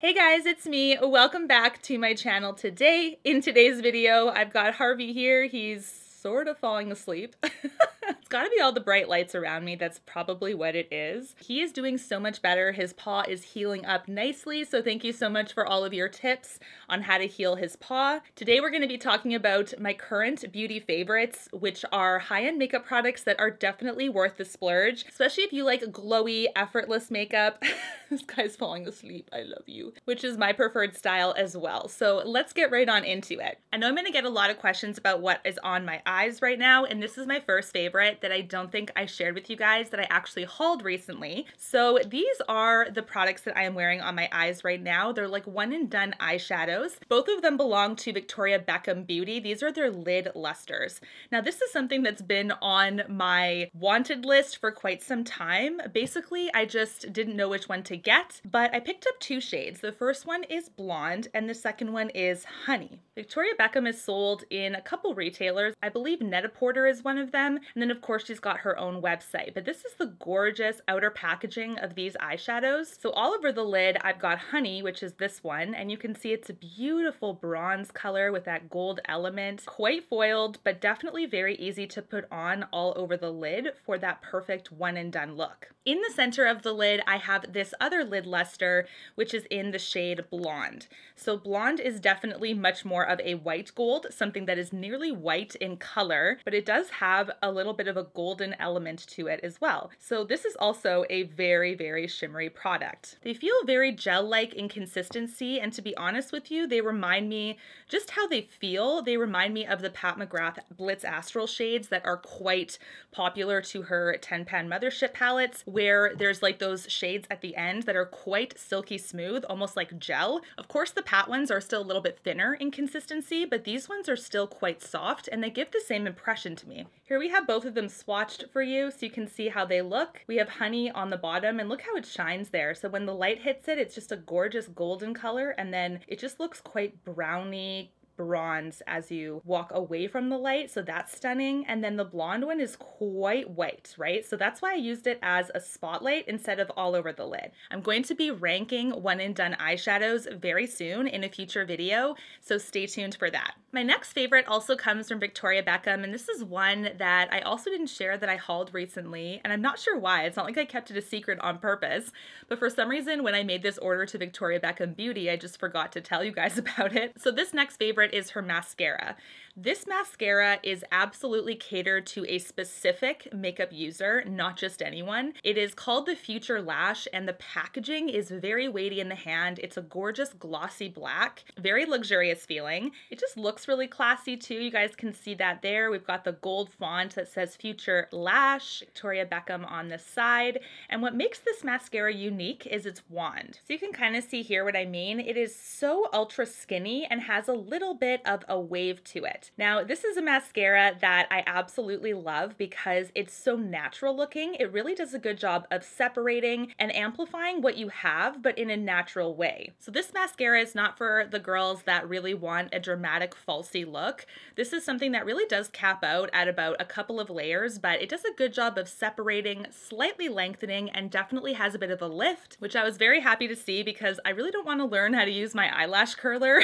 Hey guys, it's me. Welcome back to my channel today. In today's video, I've got Harvey here. He's sort of falling asleep. It's gotta be all the bright lights around me. That's probably what it is. He is doing so much better. His paw is healing up nicely. So thank you so much for all of your tips on how to heal his paw. Today we're gonna be talking about my current beauty favorites, which are high-end makeup products that are definitely worth the splurge, especially if you like glowy, effortless makeup. This guy's falling asleep. I love you. Which is my preferred style as well. So let's get right on into it. I know I'm gonna get a lot of questions about what is on my eyes right now, and this is my first favorite that I don't think I shared with you guys that I actually hauled recently. So these are the products that I am wearing on my eyes right now. They're like one and done eyeshadows. Both of them belong to Victoria Beckham Beauty. These are their lid lustres. Now this is something that's been on my wanted list for quite some time. Basically, I just didn't know which one to get, but I picked up two shades. The first one is blonde and the second one is honey. Victoria Beckham is sold in a couple retailers. I believe Net-a-Porter is one of them. And then of course she's got her own website, but this is the gorgeous outer packaging of these eyeshadows. So all over the lid, I've got honey, which is this one, and you can see it's a beautiful bronze color with that gold element, quite foiled, but definitely very easy to put on all over the lid for that perfect one and done look. In the center of the lid, I have this other lid luster, which is in the shade blonde. So blonde is definitely much more of a white gold, something that is nearly white in color, but it does have a little bit of a golden element to it as well. So this is also a very, very shimmery product. They feel very gel-like in consistency, and to be honest with you, they remind me, just how they feel, they remind me of the Pat McGrath Blitz Astral shades that are quite popular to her 10-pan mothership palettes, where there's like those shades at the end that are quite silky smooth, almost like gel. Of course, the Pat ones are still a little bit thinner in consistency, but these ones are still quite soft and they give the same impression to me. Here we have both of them swatched for you so you can see how they look. We have honey on the bottom and look how it shines there. So when the light hits it, it's just a gorgeous golden color, and then it just looks quite browny, bronze as you walk away from the light, so that's stunning. And then the blonde one is quite white, right? So that's why I used it as a spotlight instead of all over the lid. I'm going to be ranking one and done eyeshadows very soon in a future video, so stay tuned for that. My next favorite also comes from Victoria Beckham, and this is one that I also didn't share that I hauled recently, and I'm not sure why. It's not like I kept it a secret on purpose, but for some reason when I made this order to Victoria Beckham Beauty, I just forgot to tell you guys about it. So this next favorite is her mascara. This mascara is absolutely catered to a specific makeup user, not just anyone. It is called the Future Lash, and the packaging is very weighty in the hand. It's a gorgeous glossy black, very luxurious feeling. It just looks really classy too. You guys can see that there. We've got the gold font that says Future Lash, Victoria Beckham on the side. And what makes this mascara unique is its wand. So you can kind of see here what I mean. It is so ultra skinny and has a little bit of a wave to it. Now, this is a mascara that I absolutely love because it's so natural looking. It really does a good job of separating and amplifying what you have, but in a natural way. So this mascara is not for the girls that really want a dramatic falsy look. This is something that really does cap out at about a couple of layers, but it does a good job of separating, slightly lengthening, and definitely has a bit of a lift, which I was very happy to see because I really don't want to learn how to use my eyelash curler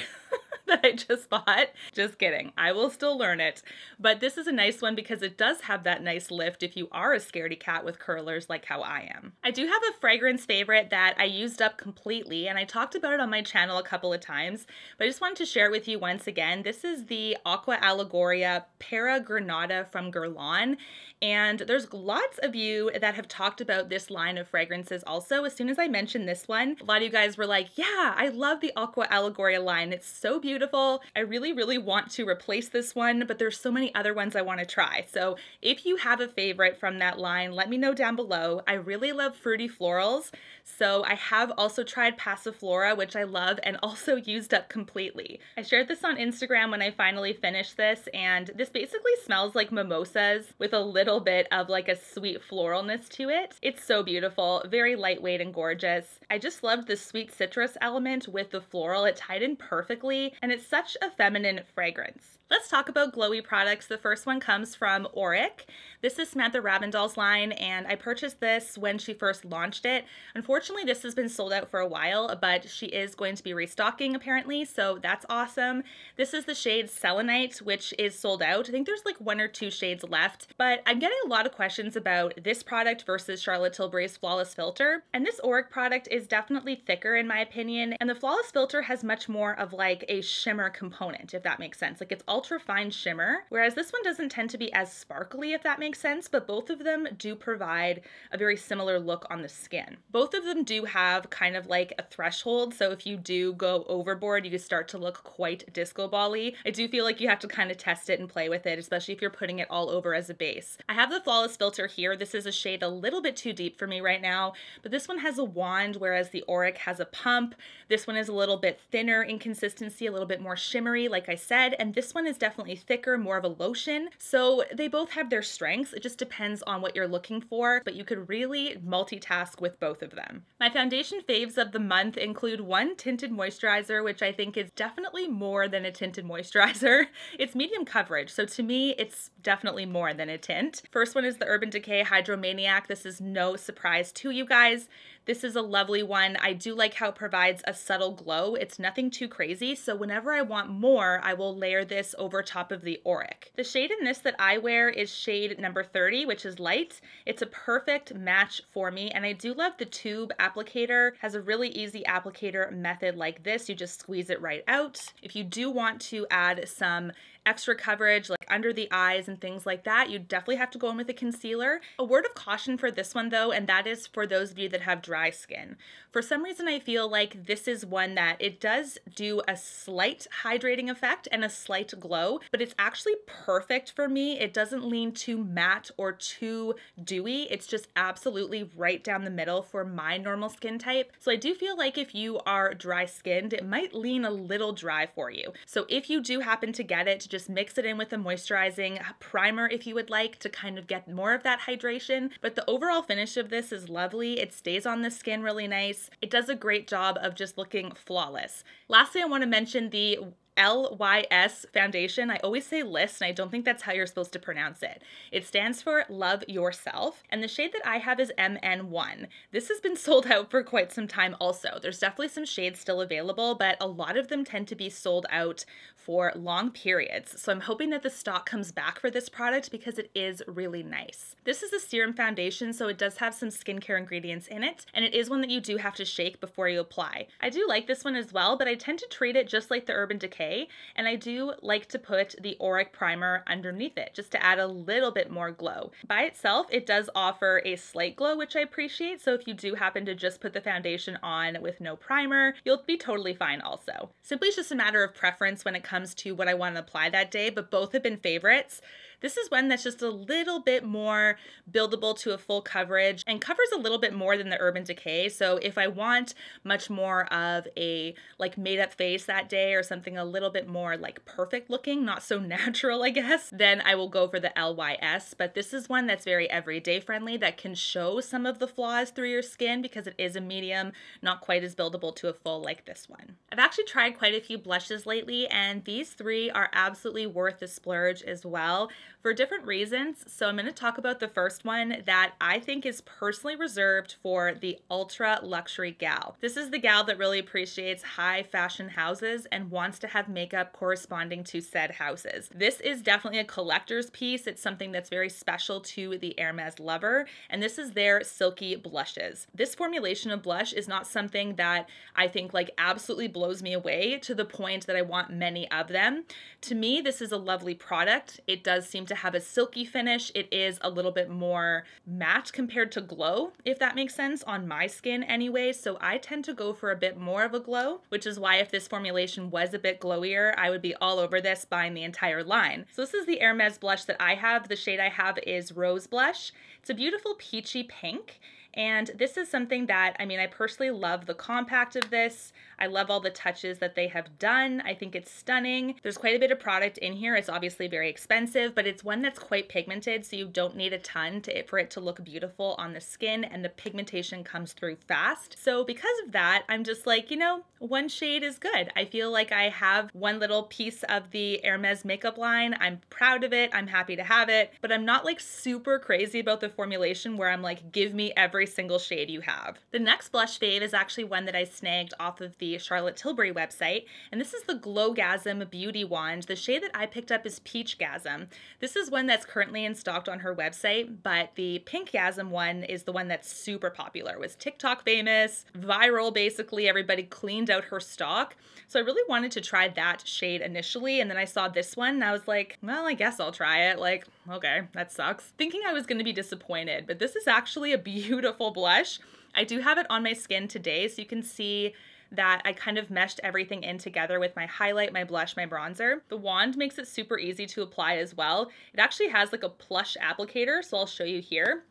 that I just bought. Just kidding. I will still learn it. But this is a nice one because it does have that nice lift if you are a scaredy cat with curlers like how I am. I do have a fragrance favorite that I used up completely, and I talked about it on my channel a couple of times, but I just wanted to share it with you once again. This is the Aqua Allegoria Pera Granita from Guerlain, and there's lots of you that have talked about this line of fragrances also. As soon as I mentioned this one, a lot of you guys were like, yeah, I love the Aqua Allegoria line. It's so beautiful. I really, really want to replace this one, but there's so many other ones I want to try. So if you have a favorite from that line, let me know down below. I really love fruity florals. So I have also tried Passiflora, which I love and also used up completely. I shared this on Instagram when I finally finished this, and this basically smells like mimosas with a little bit of like a sweet floralness to it. It's so beautiful, very lightweight and gorgeous. I just loved the sweet citrus element with the floral. It tied in perfectly, and it's such a feminine fragrance. Let's talk about glowy products. The first one comes from Auric. This is Samantha Ravndal's line, and I purchased this when she first launched it. Unfortunately, this has been sold out for a while, but she is going to be restocking apparently, so that's awesome. This is the shade Selenite, which is sold out. I think there's like 1 or 2 shades left, but I'm getting a lot of questions about this product versus Charlotte Tilbury's Flawless Filter, and this Auric product is definitely thicker in my opinion, and the Flawless Filter has much more of like a shimmer component, if that makes sense. Like it's ultra fine shimmer, whereas this one doesn't tend to be as sparkly, if that makes sense, but both of them do provide a very similar look on the skin. Both of them do have kind of like a threshold, so if you do go overboard, you start to look quite disco ball-y. I do feel like you have to kind of test it and play with it, especially if you're putting it all over as a base. I have the Flawless Filter here. This is a shade a little bit too deep for me right now, but this one has a wand, whereas the Auric has a pump. This one is a little bit thinner in consistency, a little bit more shimmery, like I said, and this one is definitely thicker, more of a lotion. So they both have their strengths. It just depends on what you're looking for, but you could really multitask with both of them. My foundation faves of the month include one tinted moisturizer, which I think is definitely more than a tinted moisturizer. It's medium coverage, so to me, it's definitely more than a tint. First one is the Urban Decay Hydromaniac. This is no surprise to you guys. This is a lovely one. I do like how it provides a subtle glow. It's nothing too crazy, so whenever I want more, I will layer this over top of the Auric. The shade in this that I wear is shade number 30, which is light. It's a perfect match for me, and I do love the tube applicator. It has a really easy applicator method like this. You just squeeze it right out. If you do want to add some extra coverage like under the eyes and things like that, you definitely have to go in with a concealer. A word of caution for this one though, and that is for those of you that have dry skin. For some reason I feel like this is one that it does do a slight hydrating effect and a slight glow, but it's actually perfect for me. It doesn't lean too matte or too dewy. It's just absolutely right down the middle for my normal skin type. So I do feel like if you are dry skinned, it might lean a little dry for you. So if you do happen to get it, just mix it in with a moisturizing primer if you would like to kind of get more of that hydration. But the overall finish of this is lovely. It stays on the skin really nice. It does a great job of just looking flawless. Lastly, I want to mention the LYS foundation. I always say list, and I don't think that's how you're supposed to pronounce it. It stands for Love Yourself, and the shade that I have is MN1. This has been sold out for quite some time also. There's definitely some shades still available, but a lot of them tend to be sold out for long periods. So I'm hoping that the stock comes back for this product because it is really nice. This is a serum foundation, so it does have some skincare ingredients in it, and it is one that you do have to shake before you apply. I do like this one as well, but I tend to treat it just like the Urban Decay, and I do like to put the Auric primer underneath it just to add a little bit more glow. By itself, it does offer a slight glow, which I appreciate, so if you do happen to just put the foundation on with no primer, you'll be totally fine also. Simply it's just a matter of preference when it comes to what I want to apply that day, but both have been favorites. This is one that's just a little bit more buildable to a full coverage and covers a little bit more than the Urban Decay. So if I want much more of a like made up face that day or something a little bit more like perfect looking, not so natural, I guess, then I will go for the LYS. But this is one that's very everyday friendly that can show some of the flaws through your skin because it is a medium, not quite as buildable to a full like this one. I've actually tried quite a few blushes lately, and these 3 are absolutely worth the splurge as well for different reasons. So I'm going to talk about the first one that I think is personally reserved for the ultra luxury gal. This is the gal that really appreciates high fashion houses and wants to have makeup corresponding to said houses. This is definitely a collector's piece. It's something that's very special to the Hermes lover, and this is their Silky Blushes. This formulation of blush is not something that I think like absolutely blows me away to the point that I want many of them. To me, this is a lovely product. It does seem to have a silky finish. It is a little bit more matte compared to glow, if that makes sense, on my skin anyway. So I tend to go for a bit more of a glow, which is why if this formulation was a bit glowier, I would be all over this, buying the entire line. So this is the Hermes blush that I have. The shade I have is Rose Blush. It's a beautiful peachy pink. And this is something that, I mean, I personally love the compact of this. I love all the touches that they have done. I think it's stunning. There's quite a bit of product in here. It's obviously very expensive, but it's one that's quite pigmented, so you don't need a ton for it to look beautiful on the skin, and the pigmentation comes through fast. So because of that, I'm just like, you know, one shade is good. I feel like I have one little piece of the Hermes makeup line. I'm proud of it. I'm happy to have it, but I'm not like super crazy about the formulation where I'm like, give me every single shade you have. The next blush fave is actually one that I snagged off of the Charlotte Tilbury website, and this is the Glowgasm Beauty Wand. The shade that I picked up is Peachgasm. This is one that's currently in stock on her website, but the Pinkgasm one is the one that's super popular. It was TikTok famous, viral basically. Everybody cleaned out her stock. So I really wanted to try that shade initially, and then I saw this one and I was like, well, I guess I'll try it. Like, okay, that sucks. Thinking I was going to be disappointed, but this is actually a beautiful blush. I do have it on my skin today, so you can see that I kind of meshed everything in together with my highlight, my blush, my bronzer. The wand makes it super easy to apply as well. It actually has like a plush applicator, so I'll show you here.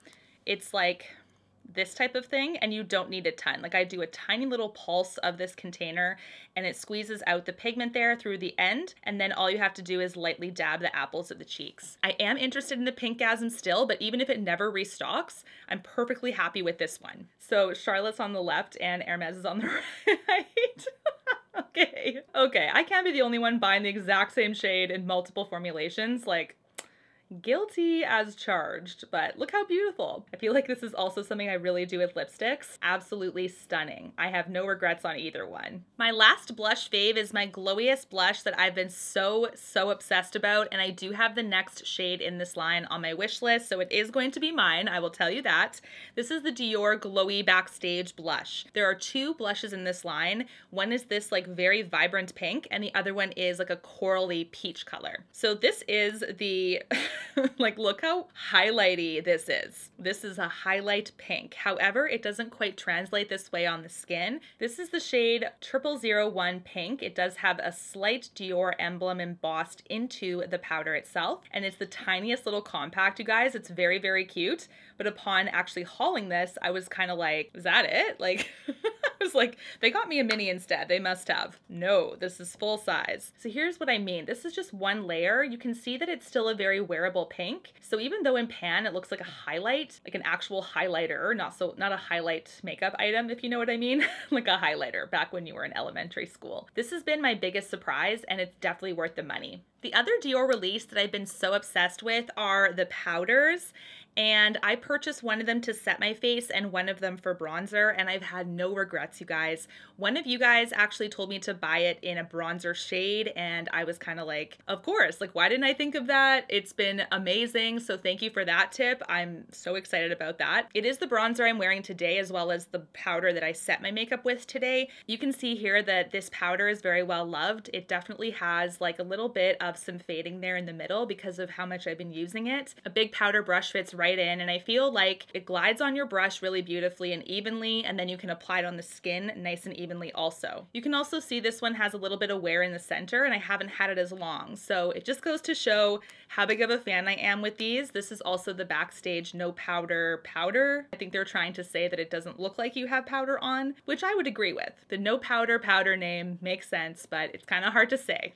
It's like this type of thing, and you don't need a ton. Like, I do a tiny little pulse of this container and it squeezes out the pigment there through the end, and then all you have to do is lightly dab the apples of the cheeks. I am interested in the Pinkgasm still, but even if it never restocks, I'm perfectly happy with this one. So Charlotte's on the left and Hermes is on the right. Okay, I can't be the only one buying the exact same shade in multiple formulations. Like, guilty as charged, but look how beautiful. I feel like this is also something I really do with lipsticks. Absolutely stunning. I have no regrets on either one. My last blush fave is my glowiest blush that I've been so obsessed about, and I do have the next shade in this line on my wish list, so it is going to be mine, I will tell you that. This is the Dior Glowy Backstage blush. There are two blushes in this line. One is this like very vibrant pink, and the other one is like a corally peach color. So this is the like, look how highlighty this is. This is a highlight pink. However, it doesn't quite translate this way on the skin. This is the shade 0001 pink. It does have a slight Dior emblem embossed into the powder itself, and it's the tiniest little compact, you guys. It's very, very cute. But upon actually hauling this, I was kind of like, is that it? Like, I was like, they got me a mini instead. They must have. No, this is full size. So here's what I mean. This is just one layer. You can see that it's still a very wearable pink. So even though in pan it looks like a highlight, like an actual highlighter, not a highlight makeup item, if you know what I mean, like a highlighter back when you were in elementary school. This has been my biggest surprise, and it's definitely worth the money. The other Dior release that I've been so obsessed with are the powders. And I purchased one of them to set my face and one of them for bronzer, and I've had no regrets, you guys. One of you guys actually told me to buy it in a bronzer shade, and I was kind of like, of course, like, why didn't I think of that? It's been amazing, so thank you for that tip. I'm so excited about that. It is the bronzer I'm wearing today, as well as the powder that I set my makeup with today. You can see here that this powder is very well loved. It definitely has like a little bit of some fading there in the middle because of how much I've been using it. A big powder brush fits right in, and I feel like it glides on your brush really beautifully and evenly, and then you can apply it on the skin nice and evenly also. You can also see this one has a little bit of wear in the center, and I haven't had it as long, so it just goes to show how big of a fan I am with these. This is also the Backstage no powder powder. I think they're trying to say that it doesn't look like you have powder on, which I would agree with. The no powder powder name makes sense, but it's kind of hard to say.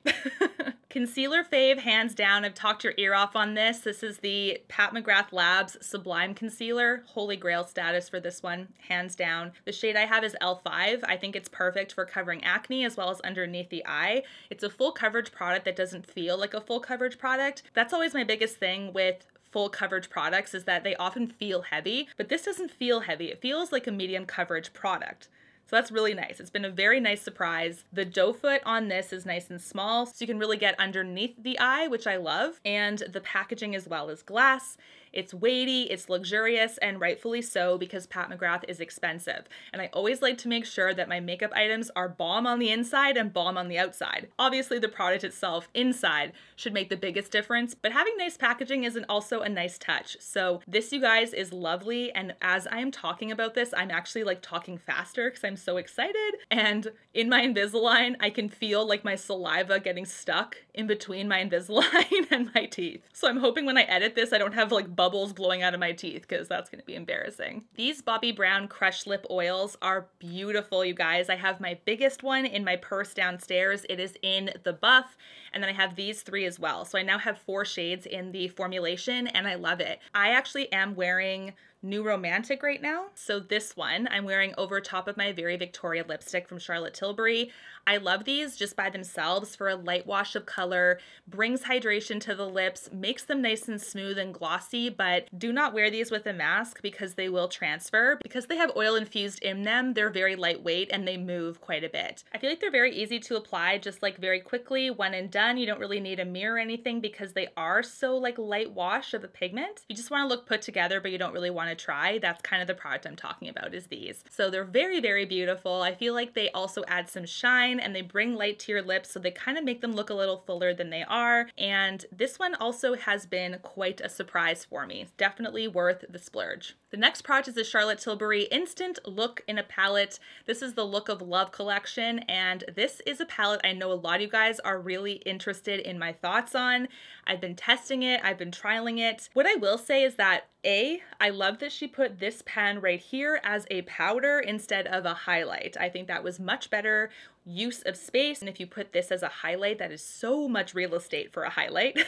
Concealer fave, hands down. I've talked your ear off on this. This is the Pat McGrath Labs Sublime Concealer. Holy grail status for this one, hands down. The shade I have is L5. I think it's perfect for covering acne as well as underneath the eye. It's a full coverage product that doesn't feel like a full coverage product. That's always my biggest thing with full coverage products, is that they often feel heavy, but this doesn't feel heavy. It feels like a medium coverage product. So that's really nice. It's been a very nice surprise. The doe foot on this is nice and small, so you can really get underneath the eye, which I love. And the packaging as well is glass. It's weighty, it's luxurious, and rightfully so, because Pat McGrath is expensive. And I always like to make sure that my makeup items are bomb on the inside and bomb on the outside. Obviously, the product itself inside should make the biggest difference, but having nice packaging is also a nice touch. So this, you guys, is lovely. And as I am talking about this, I'm actually like talking faster because I'm so excited. And in my Invisalign, I can feel like my saliva getting stuck in between my Invisalign and my teeth. So I'm hoping when I edit this, I don't have like bubbles blowing out of my teeth because that's going to be embarrassing. These Bobbi Brown Crush Lip Oils are beautiful, you guys. I have my biggest one in my purse downstairs. It is in the buff, and then I have these 3 as well. So I now have 4 shades in the formulation, and I love it. I actually am wearing New Romantic right now. So this one I'm wearing over top of my Very Victoria lipstick from Charlotte Tilbury. I love these just by themselves for a light wash of color, brings hydration to the lips, makes them nice and smooth and glossy, but do not wear these with a mask because they will transfer. Because they have oil infused in them, they're very lightweight and they move quite a bit. I feel like they're very easy to apply, just like very quickly, one and done. You don't really need a mirror or anything because they are so like light wash of a pigment. You just want to look put together, but you don't really want to try. That's kind of the product I'm talking about, is these. So they're very, very beautiful. I feel like they also add some shine and they bring light to your lips, so they kind of make them look a little fuller than they are. And this one also has been quite a surprise for me. It's definitely worth the splurge. The next product is the Charlotte Tilbury Instant Look in a Palette. This is the Look of Love collection, and this is a palette I know a lot of you guys are really interested in my thoughts on. I've been testing it, I've been trialing it. What I will say is that I love that she put this pan right here as a powder instead of a highlight. I think that was much better use of space. And if you put this as a highlight, that is so much real estate for a highlight.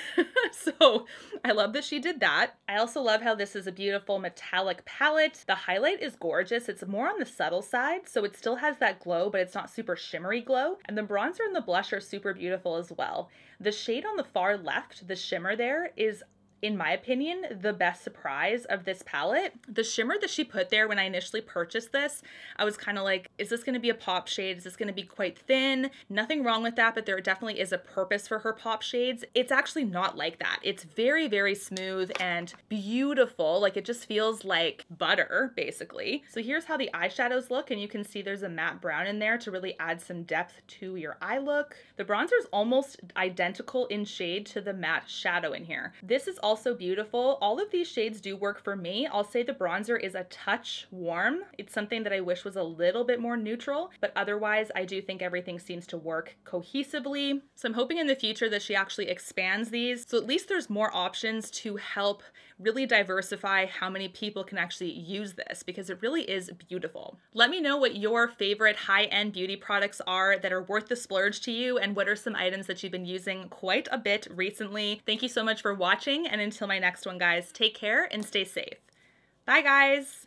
So I love that she did that. I also love how this is a beautiful metallic palette. The highlight is gorgeous. It's more on the subtle side, so it still has that glow, but it's not super shimmery glow. And the bronzer and the blush are super beautiful as well. The shade on the far left, the shimmer there, is, in my opinion, the best surprise of this palette. The shimmer that she put there when I initially purchased this, I was kind of like, is this going to be a pop shade? Is this going to be quite thin? Nothing wrong with that, but there definitely is a purpose for her pop shades. It's actually not like that. It's very, very smooth and beautiful. Like, it just feels like butter, basically. So here's how the eyeshadows look, and you can see there's a matte brown in there to really add some depth to your eye look. The bronzer is almost identical in shade to the matte shadow in here. This is also beautiful. All of these shades do work for me. I'll say the bronzer is a touch warm. It's something that I wish was a little bit more neutral, but otherwise I do think everything seems to work cohesively. So I'm hoping in the future that she actually expands these, so at least there's more options to help really diversify how many people can actually use this, because it really is beautiful. Let me know what your favorite high-end beauty products are that are worth the splurge to you, and what are some items that you've been using quite a bit recently. Thank you so much for watching, and until my next one, guys, take care and stay safe. Bye, guys.